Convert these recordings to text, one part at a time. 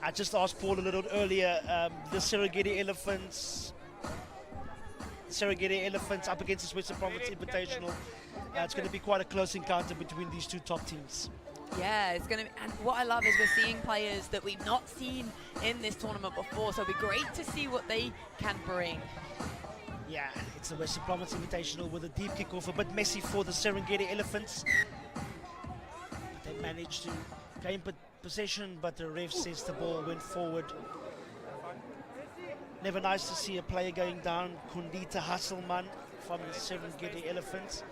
I just asked Paul a little earlier, the Serengeti Elephants up against the Western Province Invitational. It's going to be quite a close encounter between these two top teams. Yeah, it's going to be, and what I love is we're seeing players that we've not seen in this tournament before, so it'll be great to see what they can bring. Yeah, it's the Western Province Invitational with a deep kickoff, a bit messy for the Serengeti Elephants. But they managed to gain possession, but the ref says the ball went forward. Never nice to see a player going down, Kundita Hasselman from the Serengeti Elephants.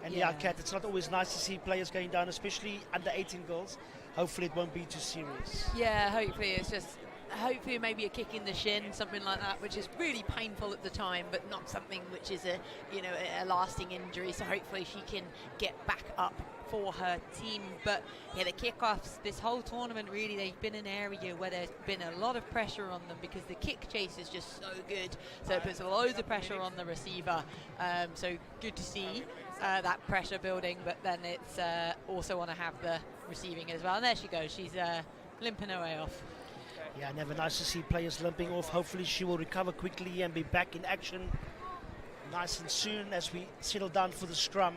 And yeah, Kat, it's not always nice to see players going down, especially under 18 girls. Hopefully it won't be too serious. Yeah, hopefully it's just, hopefully maybe a kick in the shin, something like that, which is really painful at the time, but not something which is a, you know, a lasting injury. So hopefully she can get back up for her team. But yeah, the kickoffs this whole tournament, really, they've been an area where there's been a lot of pressure on them because the kick chase is just so good. So it puts loads of pressure on the receiver. So good to see that pressure building, but then it's also want to have the receiving as well. And there she goes, she's limping her way off. Yeah, never nice to see players limping off. Hopefully she will recover quickly and be back in action nice and soon as we settle down for the scrum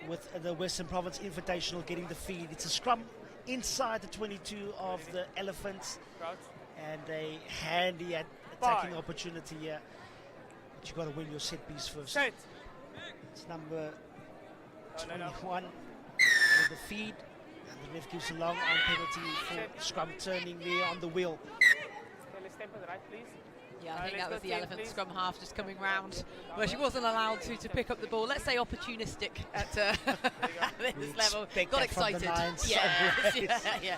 with the Western Province Invitational getting the feed. It's a scrum inside the 22 of the Elephants and a handy attacking opportunity here. But you got to win your set piece first. It's number 21 with the feed. And the ref gives a long arm penalty for scrum turning there on the wheel. Yeah, I think that was the Elephant scrum half just coming round where she wasn't allowed to pick up the ball. Let's say opportunistic at this level. Got excited. Yeah.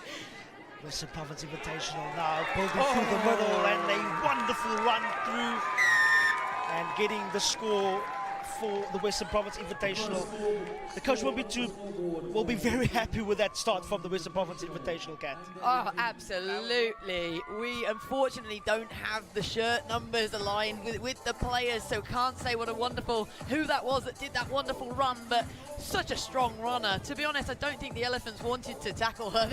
Western Province Invitational now building through the middle and a wonderful run through and getting the score for the Western Province Invitational. The coach will be very happy with that start from the Western Province Invitational, Kat. Oh, absolutely. We unfortunately don't have the shirt numbers aligned with the players, so can't say who that was that did that wonderful run, but such a strong runner. To be honest, I don't think the Elephants wanted to tackle her.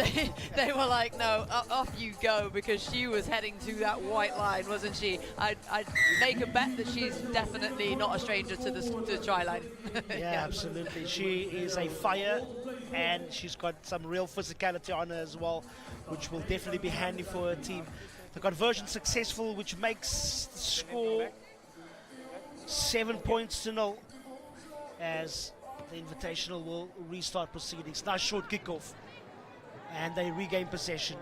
They were like, no, off you go, because she was heading to that white line, wasn't she? I'd make a bet that she's definitely not a stranger to the try line. Yeah, absolutely. She is a fire, and she's got some real physicality on her as well, which will definitely be handy for her team. The conversion successful, which makes the score 7 points to 0 as the Invitational will restart proceedings. Nice short kickoff, and they regain possession.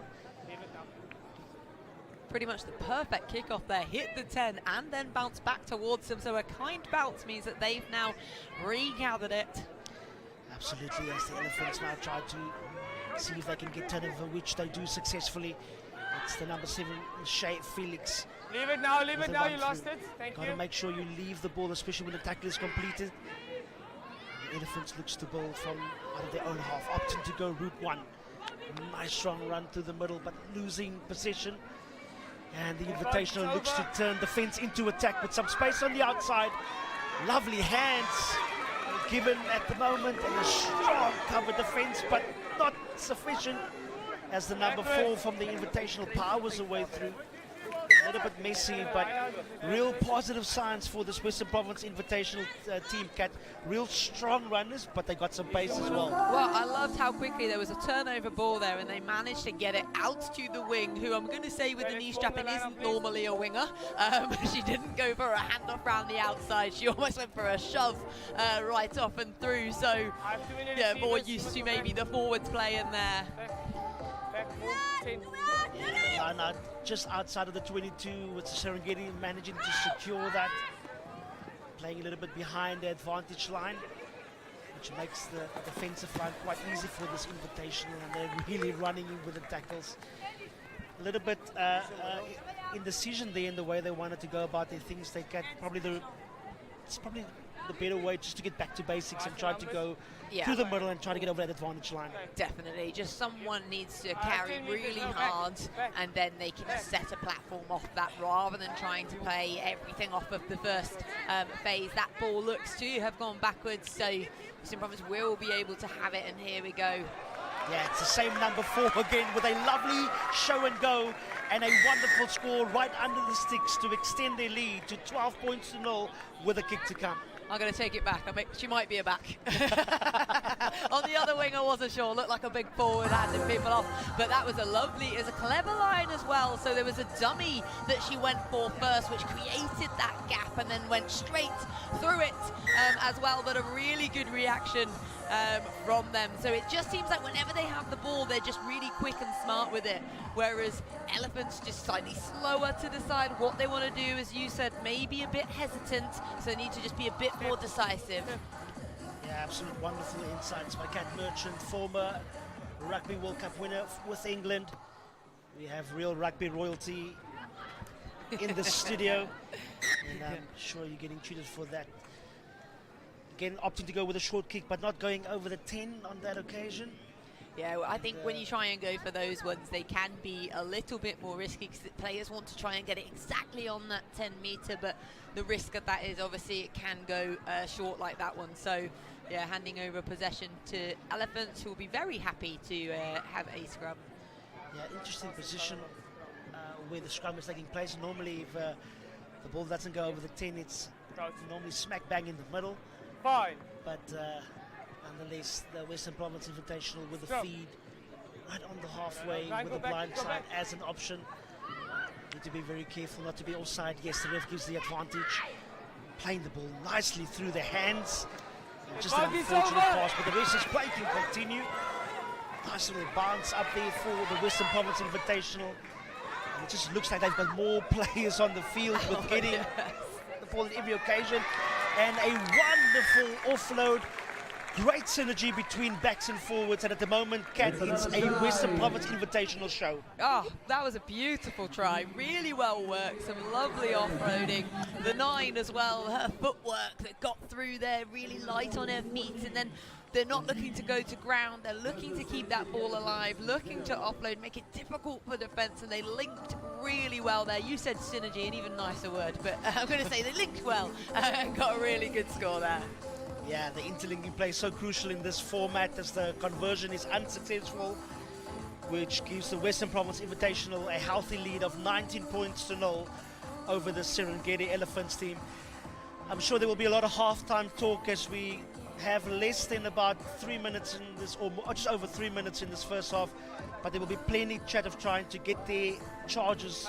Pretty much the perfect kickoff there, hit the 10 and then bounce back towards them. So a kind bounce means that they've now regathered it. Absolutely, as the Elephants now try to see if they can get turnover, which they do successfully. It's the number 7, Shay Felix. Leave it now, you lost it. Thank you. Got to make sure you leave the ball, especially when the tackle is completed. The Elephants looks to build from out of their own half, opting to go route 1. Nice strong run through the middle, but losing possession. And the Invitational looks to turn defense into attack with some space on the outside. Lovely hands given at the moment, and a strong cover defense, but not sufficient as the number 4 from the Invitational powers away through. A little bit messy, but real positive signs for this Western Province Invitational team, Kat. Real strong runners, but they got some pace as well. Well, I loved how quickly there was a turnover ball there, and they managed to get it out to the wing, who I'm going to say with the knee strapping isn't normally a winger. She didn't go for a handoff around the outside. She almost went for a shove right off and through. So, yeah, more used to maybe the forwards playing there. Now, just outside of the 22 with Serengeti managing to secure that. Playing a little bit behind the advantage line, which makes the defensive line quite easy for this Invitational, and they're really running in with the tackles. A little bit indecision there in the way they wanted to go about their things. They get it's probably the better way just to get back to basics and try to go through the middle and try to get over that advantage line. Definitely, just someone needs to carry really hard, and then they can set a platform off that rather than trying to play everything off of the first phase. That ball looks to have gone backwards, so Western Province will be able to have it, and here we go. Yeah, it's the same number 4 again with a lovely show and go and a wonderful score right under the sticks to extend their lead to 12 points to 0 with a kick to come. I'm going to take it back. She might be a back. On the other wing, I wasn't sure. Looked like a big forward handing people off. But that was it was a clever line as well. So there was a dummy that she went for first, which created that gap and then went straight through it as well. But a really good reaction from them. So it just seems like whenever they have the ball, they're just really quick and smart with it. Whereas Elephants just slightly slower to decide what they want to do. As you said, maybe a bit hesitant. So they need to just be a bit more decisive. Yeah, absolute wonderful insights by Kat Merchant, former Rugby World Cup winner with England. We have real rugby royalty in the studio, and I'm sure you're getting treated for that. Again, opting to go with a short kick, but not going over the 10 on that occasion. Yeah, well, I think when you try and go for those ones, they can be a little bit more risky because the players want to try and get it exactly on that 10 metre, but the risk of that is obviously it can go short like that one. So, yeah, handing over possession to Elephants, who will be very happy to have a scrum. Yeah, interesting position where the scrum is taking place. Normally, if the ball doesn't go over the 10, it's normally smack bang in the middle. Fine. But nonetheless, the Western Province Invitational with the feed right on the halfway with the blind side as an option. Need to be very careful not to be offside. Yes, the ref gives the advantage. Playing the ball nicely through the hands. Just an unfortunate pass, but the rest is play can continue. Nice little bounce up there for the Western Province Invitational. And it just looks like they've got more players on the field with getting the ball at every occasion. And a wonderful offload. Great synergy between backs and forwards, and at the moment, Kat, it's a Western Province Invitational show. Oh, that was a beautiful try. Really well worked. Some lovely off-roading. The 9 as well, her footwork that got through there, really light on her feet, and then they're not looking to go to ground. They're looking to keep that ball alive, looking to offload, make it difficult for defence, and they linked really well there. You said synergy, an even nicer word, but I'm going to say they linked well and got a really good score there. Yeah, the interlinking play is so crucial in this format as the conversion is unsuccessful, which gives the Western Province Invitational a healthy lead of 19 points to 0 over the Serengeti Elephants team. I'm sure there will be a lot of halftime talk as we have less than about 3 minutes in this, or just over 3 minutes in this first half, but there will be plenty chat of trying to get their charges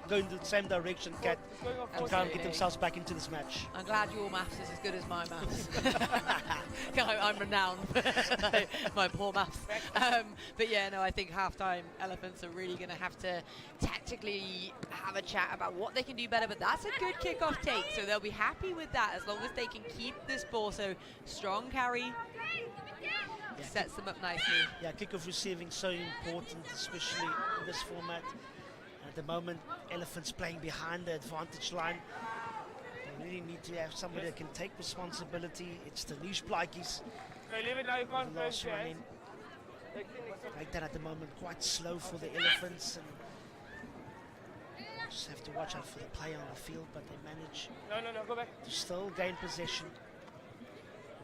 going in the same direction, Kat, and try and get themselves back into this match. I'm glad your maths is as good as my maths. I'm renowned for my poor maths. But yeah, no, I think halftime Elephants are really going to have to tactically have a chat about what they can do better, but that's a good kickoff take, so they'll be happy with that as long as they can keep this ball. So strong carry. Sets them up nicely. Yeah, kickoff receiving so important, especially in this format. At the moment, Elephants playing behind the advantage line. They really need to have somebody that can take responsibility. It's the niche Blaikies. Leave it now, you can't Last one in. Like that at the moment, quite slow for the Elephants. And just have to watch out for the play on the field, but they manage No, go back. to still gain possession.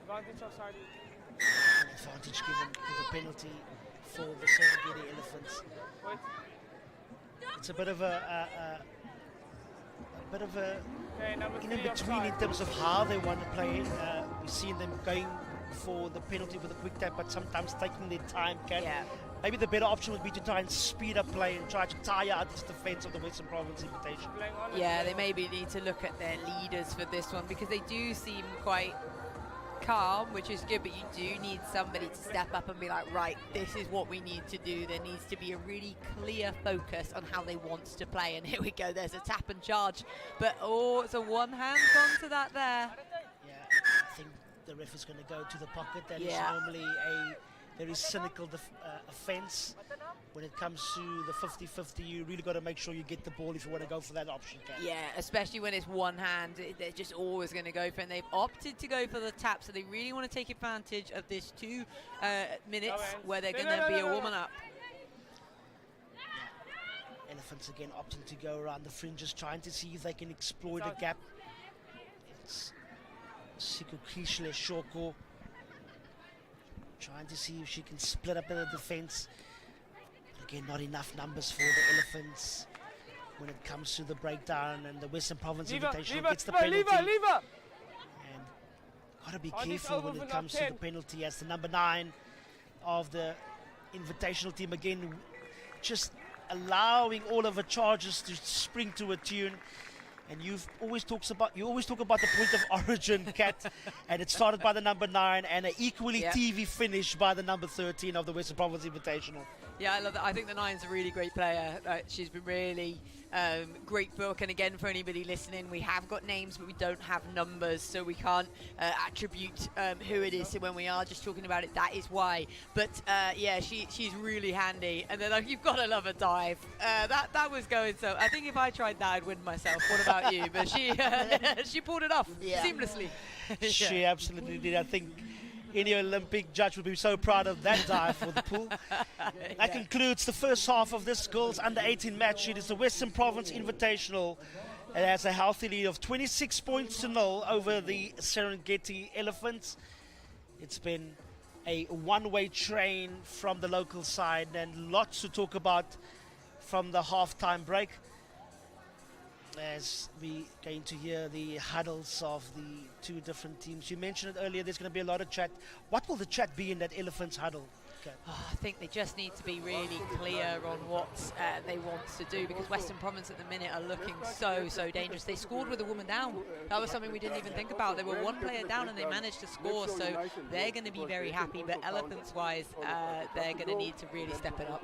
Advantage offside. An advantage given with a penalty for the Serengeti Elephants. Wait. It's a bit of a Okay, number in 3 between offside. in terms of how they want to play. We've seen them going for the penalty with a quick tap, but sometimes taking their time. Yeah. Maybe the better option would be to try and speed up play and try to tire out this defence of the Western Province Invitation. Yeah, they maybe need to look at their leaders for this one because they do seem quite calm, which is good, but you do need somebody to step up and be like, right, this is what we need to do. There needs to be a really clear focus on how they want to play, and here we go, there's a tap and charge, but oh, it's a one hand gone to that there. Yeah, I think the ref is going to go to the pocket. That is normally a very cynical offence. When it comes to the 50-50, you really got to make sure you get the ball if you want to go for that option, Kat. Yeah, especially when it's one hand, they're just always going to go for it, and they've opted to go for the tap, so they really want to take advantage of this 2 minutes where they're going to be a woman up. Yeah. Elephants again opting to go around the fringes, trying to see if they can exploit a gap. It's Sikukishle Shoko trying to see if she can split up in the defense. Again, not enough numbers for the Elephants when it comes to the breakdown, and the Western Province Invitational gets the penalty. Leave her. And got to be On this careful when over it for comes to number the 10. penalty, as the number 9 of the Invitational team again just allowing all of the charges to spring to a tune. And you always talk about the point of origin, Kat, and it started by the number 9 and an equally TV finish by the number 13 of the Western Province Invitational. Yeah, I love that. I think the 9's a really great player. She's been really great book. And again, for anybody listening, we have got names, but we don't have numbers, so we can't attribute who it is. So when we are just talking about it, that is why. But yeah, she's really handy. And then you've got to love a dive. That was going so. I think if I tried that, I'd win myself. What about you? But she she pulled it off seamlessly. She absolutely did. I think any Olympic judge would be so proud of that dive for the pool. That concludes the first half of this girls under 18 match. It is the Western Province Invitational. It has a healthy lead of 26 points to 0 over the Serengeti Elephants. It's been a one-way train from the local side, and lots to talk about from the half-time break, as we going to hear the huddles of the two different teams. You mentioned it earlier, there's going to be a lot of chat. What will the chat be in that Elephants huddle? I think they just need to be really clear on what they want to do, because Western Province at the minute are looking so dangerous. They scored with a woman down. That was something we didn't even think about. They were one player down and they managed to score, so they're going to be very happy. But Elephants-wise, they're going to need to really step it up.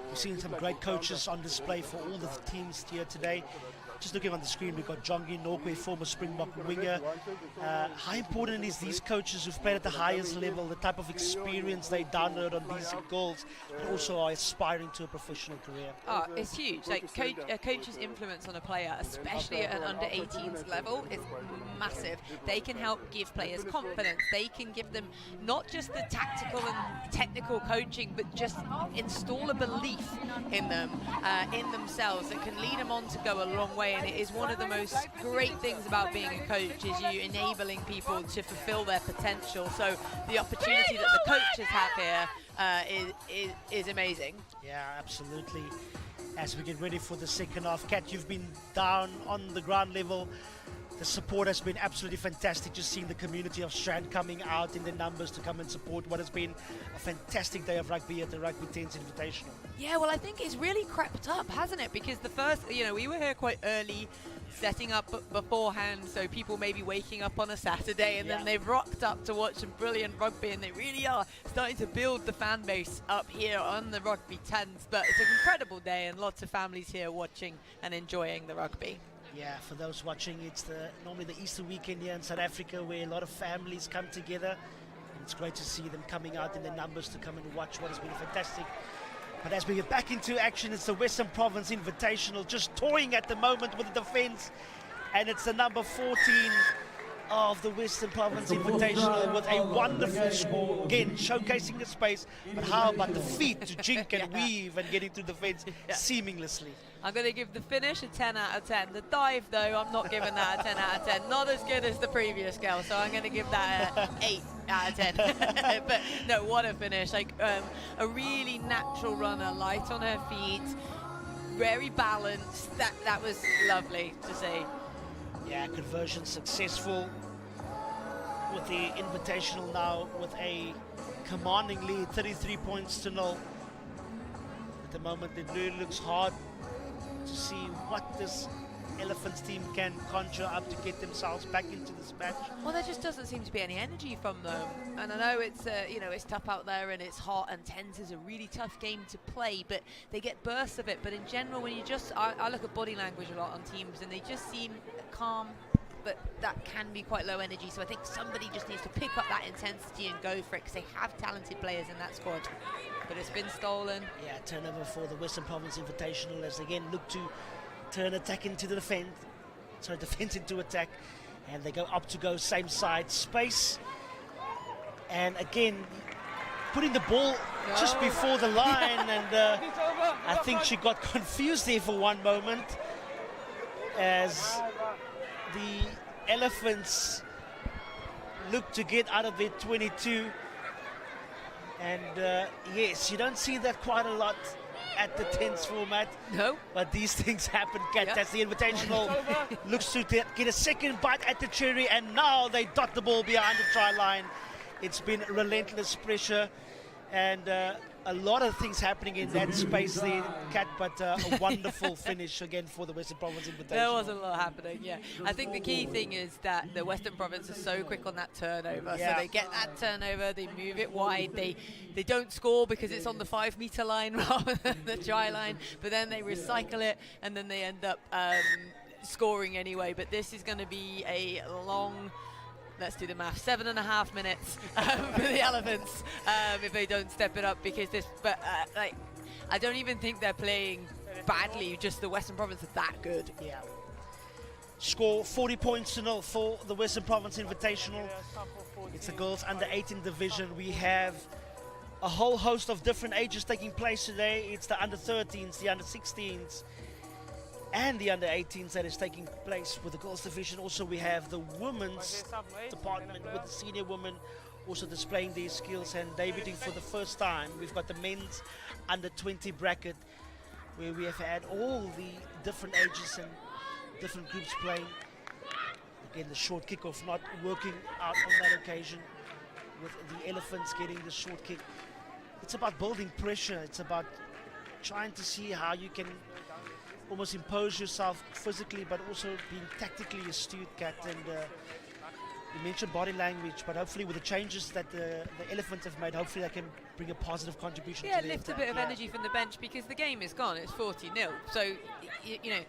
We've seen some great coaches on display for all the teams here today. Just looking on the screen, we've got Jongi Norquay, former Springbok winger. How important is these coaches who've played at the highest level, the type of experience they download on these goals, but also are aspiring to a professional career? Oh, it's huge. Like a coach's influence on a player, especially at an under 18s level, is massive. They can help give players confidence. They can give them not just the tactical and technical coaching, but just install a belief in them, in themselves, that can lead them on to go a long way. And it is one of the most great things about being a coach, is you enabling people to fulfill their potential. So the opportunity that the coaches have here is amazing. Yeah, absolutely. As we get ready for the second half, Kat, you've been down on the ground level. The support has been absolutely fantastic, just seeing the community of Strand coming out in the numbers to come and support what has been a fantastic day of rugby at the Rugby 10s Invitational. Yeah, well, I think it's really crept up, hasn't it? Because the first, we were here quite early, setting up beforehand, so people may be waking up on a Saturday, and then they've rocked up to watch some brilliant rugby, and they really are starting to build the fan base up here on the Rugby 10s. But it's an incredible day, and lots of families here watching and enjoying the rugby. Yeah, for those watching, it's normally the Easter weekend here in South Africa, where a lot of families come together. And it's great to see them coming out in the numbers to come and watch what has been fantastic. But as we get back into action, it's the Western Province Invitational, just toying at the moment with the defence. And it's the number 14 of the Western Province Invitational with a wonderful score. Again, showcasing the space. But how about the feet to jink and weave and getting through the fence seamlessly? I'm going to give the finish a 10 out of 10. The dive, though, I'm not giving that a 10 out of 10. Not as good as the previous girl, so I'm going to give that an 8 out of 10. But no, what a finish. Like a really natural runner, light on her feet, very balanced. That was lovely to see. Yeah, conversion successful with the Invitational now with a commanding lead, 33 points to 0. At the moment, it really looks hard to see what this Elephants team can conjure up to get themselves back into this match. Well, there just doesn't seem to be any energy from them, and I know it's it's tough out there and it's hot, and 10s is a really tough game to play, but they get bursts of it. But in general, when you I look at body language a lot on teams, and they just seem calm, but that can be quite low energy. So I think somebody just needs to pick up that intensity and go for it, because they have talented players in that squad. But it's been stolen. Yeah, turnover for the Western Province Invitational, as they again look to turn attack into the defense. Sorry, defense into attack. And they go up to go same side space. And again, putting the ball just before the line. And I think she got confused there for one moment, as the Elephants look to get out of their 22. And yes, you don't see that quite a lot at the 10s format. No. But these things happen, Kat. Yep. That's the Invitational. Looks to get a second bite at the cherry, and now they dot the ball behind the try line. It's been relentless pressure, and a lot of things happening in that space there, Kat, but a wonderful finish again for the Western Province Invitational. There was a lot happening, yeah. I think the key thing is that the Western Province is so quick on that turnover. Yeah. So they get that turnover, they move it wide, they don't score because it's on the 5 meter line rather than the try line, but then they recycle it and then they end up scoring anyway. But this is going to be a long, let's do the math, 7.5 minutes for the Elephants if they don't step it up, because this, but like, I don't even think they're playing badly, just the Western Province are that good. Yeah. Score 40 points to 0 for the Western Province Invitational. It's the girls under 18 division. We have a whole host of different ages taking place today. It's the under 13s, the under 16s, and the under 18s that is taking place with the girls division. Also, we have the women's department with the senior women also displaying their skills and debuting for the first time. We've got the men's under 20 bracket, where we have had all the different ages and different groups playing. Again, the short kickoff not working out on that occasion, with the Elephants getting the short kick. It's about building pressure. It's about trying to see how you can almost impose yourself physically, but also being tactically astute, Kat. And you mentioned body language, but hopefully with the changes that the Elephants have made, hopefully they can bring a positive contribution Yeah, to the lift a attack. bit of energy from the bench, because the game is gone. It's 40-0. So, you know,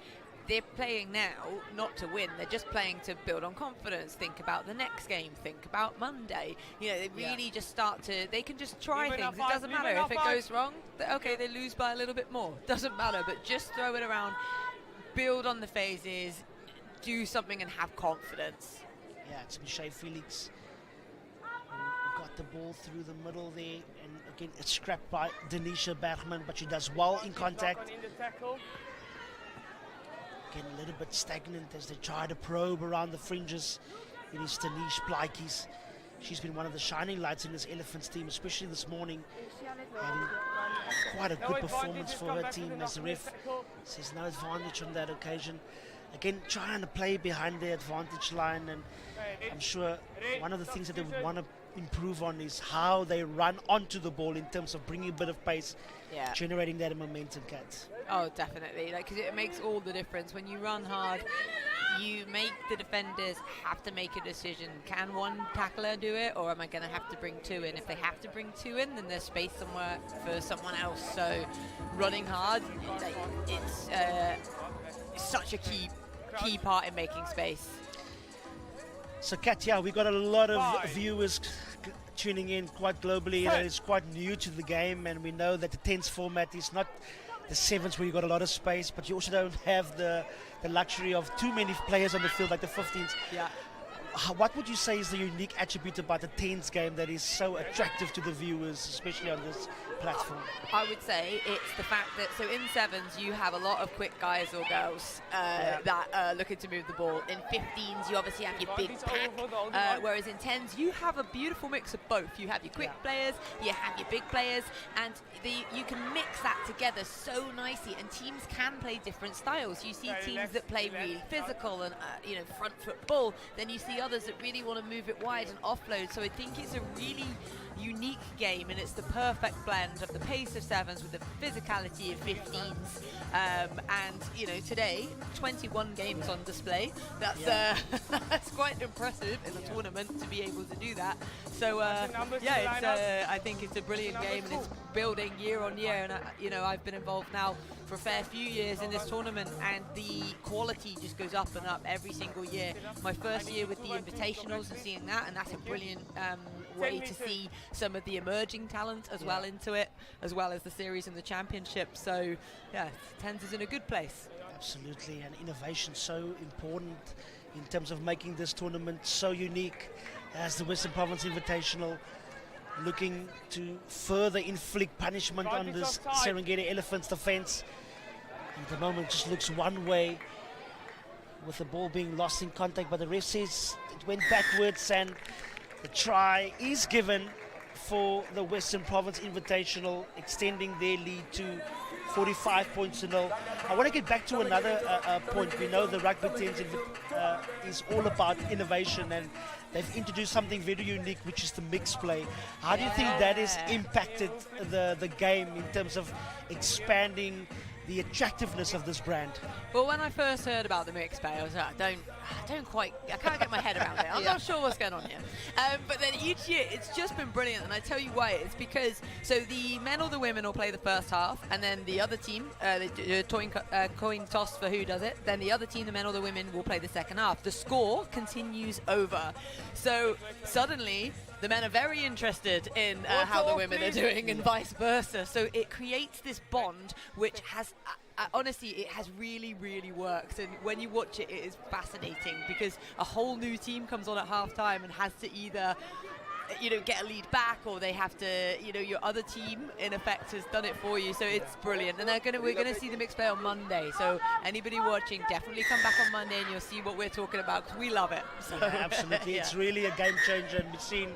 they're playing now not to win. They're just playing to build on confidence, think about the next game, think about Monday. You know, they really just start to, they can just try Leave it things. up It five, doesn't leave matter. it If up it five. goes wrong, okay, they lose by a little bit more. Doesn't matter, but just throw it around, build on the phases, do something and have confidence. Yeah, it's Michelle Felix who got the ball through the middle there, and again it's scrapped by Denisha Bergman, but she does well in contact. Again, a little bit stagnant as they try to probe around the fringes. It is Tanish Plaikis. She's been one of the shining lights in this Elephants team, especially this morning, having quite a good performance for her team, as the ref says no advantage on that occasion. Again, trying to play behind the advantage line, and I'm sure one of the things that they would want to improve on is how they run onto the ball in terms of bringing a bit of pace, generating that momentum, Cats. Oh, definitely. Like, 'cause it makes all the difference. When you run hard, you make the defenders have to make a decision. Can one tackler do it, or am I going to have to bring 2 in? If they have to bring 2 in, then there's space somewhere for someone else. So running hard, like, it's such a key part in making space. So, Katya, we got a lot of viewers tuning in quite globally. It's quite new to the game, and we know that the 10s format is not the 7s where you got a lot of space, but you also don't have the luxury of too many players on the field like the 15s. Yeah. What would you say is the unique attribute about the 10s game that is so attractive to the viewers, especially on this platform? I would say it's the fact that, so in 7s you have a lot of quick guys or girls that are looking to move the ball. In 15s you obviously have your big pack, whereas in 10s you have a beautiful mix of both. You have your quick players, you have your big players, and you can mix that together so nicely, and teams can play different styles. You see teams that play really physical and you know, front foot ball, then you see others that really want to move it wide and offload. So I think it's a really unique game, and it's the perfect blend of the pace of 7s with the physicality of 15s. And you know, today 21 games on display. That's that's quite impressive in a tournament to be able to do that. So I think it's a brilliant game, and it's building year on year. And you know, I've been involved now for a fair few years in this tournament, and the quality just goes up and up every single year. My first year with the Invitationals and seeing that, and that's a brilliant way to see some of the emerging talent as well into it, as well as the series and the championship. So yeah, 10s is in a good place. Absolutely, and innovation so important in terms of making this tournament so unique, as the Western Province Invitational looking to further inflict punishment on this Serengeti Elephants defense. At the moment just looks one way, with the ball being lost in contact, but the ref says it went backwards, and the try is given for the Western Province Invitational, extending their lead to 45 points to nil. I want to get back to another point. We know the Rugby 10s is all about innovation, and they've introduced something very unique, which is the mixed play. How do you think that has impacted the game in terms of expanding the attractiveness of this brand? Well, when I first heard about the mixed play, I was like, I can't get my head around it. I'm not sure what's going on here. But then each year, it's just been brilliant, and I tell you why. It's because, so the men or the women will play the first half, and then the other team, they do a coin toss for who does it. Then the other team, the men or the women, will play the second half. The score continues over. So suddenly, the men are very interested in how the women are doing, and vice versa. So it creates this bond, which has, honestly, it has really, really worked. And when you watch it, it is fascinating, because a whole new team comes on at half-time and has to either, get a lead back, or they have to, your other team, in effect, has done it for you. So it's brilliant. And we're going to see the mixed play on Monday. So anybody watching, definitely come back on Monday and you'll see what we're talking about, because we love it. So, yeah, absolutely. It's really a game changer, and we've seen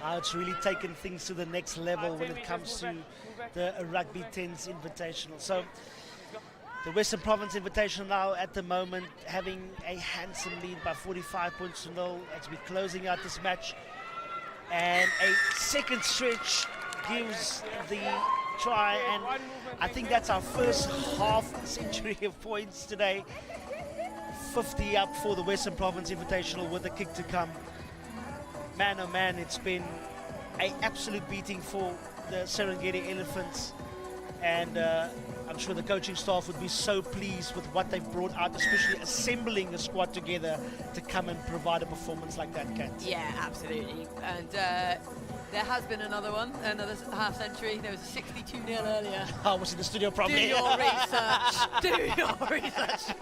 how it's really taken things to the next level when it comes to the Rugby 10s Invitational. So the Western Province Invitational now at the moment having a handsome lead by 45 points to nil as we're closing out this match. And a second stretch gives the try, and I think that's our first half century of points today. 50 up for the Western Province Invitational with a kick to come. Man, oh man, it's been an absolute beating for the Serengeti Elephants, and I'm sure the coaching staff would be so pleased with what they've brought out, especially assembling the squad together to come and provide a performance like that, Kat. Yeah, absolutely. And there has been another one, another half century. There was a 62-0 earlier. I was in the studio probably. Do your research. Do your research.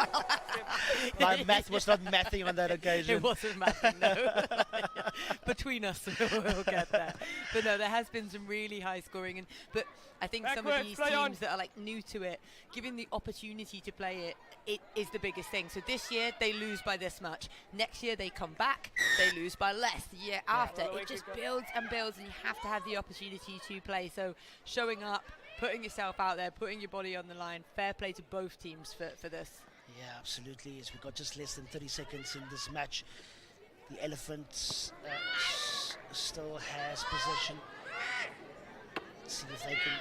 My math was not mathing on that occasion. It wasn't mathing, no. Between us, we'll get there. But no, there has been some really high scoring. But I think some of these teams that are like new to it, giving the opportunity to play it is the biggest thing. So this year, they lose by this much. Next year, they come back, they lose by less. The year after, it just builds and builds, and you have to have the opportunity to play. So showing up, putting yourself out there, putting your body on the line, fair play to both teams for this. Yeah, absolutely. As we've got just less than 30 seconds in this match, the Elephants still has possession. Let's see if they can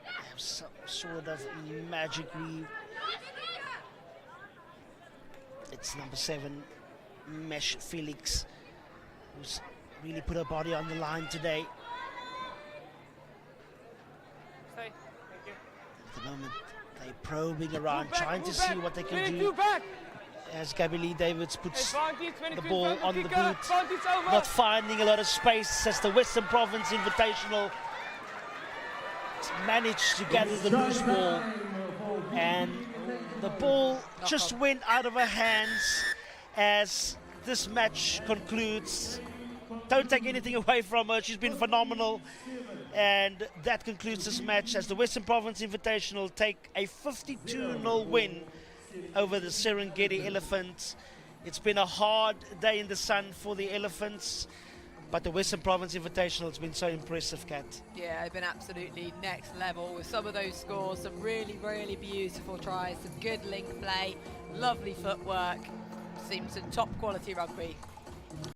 have some sort of magic read. It's number 7, Mesh Felix, who's really put her body on the line today. Stay. Thank you. At the moment, they're probing around, trying to see what they can do. As Gabby Lee Davids puts the ball on the boot, not finding a lot of space as the Western Province Invitational managed to gather the loose ball, and the ball just went out of her hands as this match concludes. Don't take anything away from her, she's been phenomenal, and that concludes this match as the Western Province Invitational take a 52-0 win over the Serengeti Elephants. It's been a hard day in the sun for the Elephants, but the Western Province Invitational has been so impressive, Kat. Yeah, it's been absolutely next level with some of those scores, some really, really beautiful tries, some good link play, lovely footwork, seems some top quality rugby.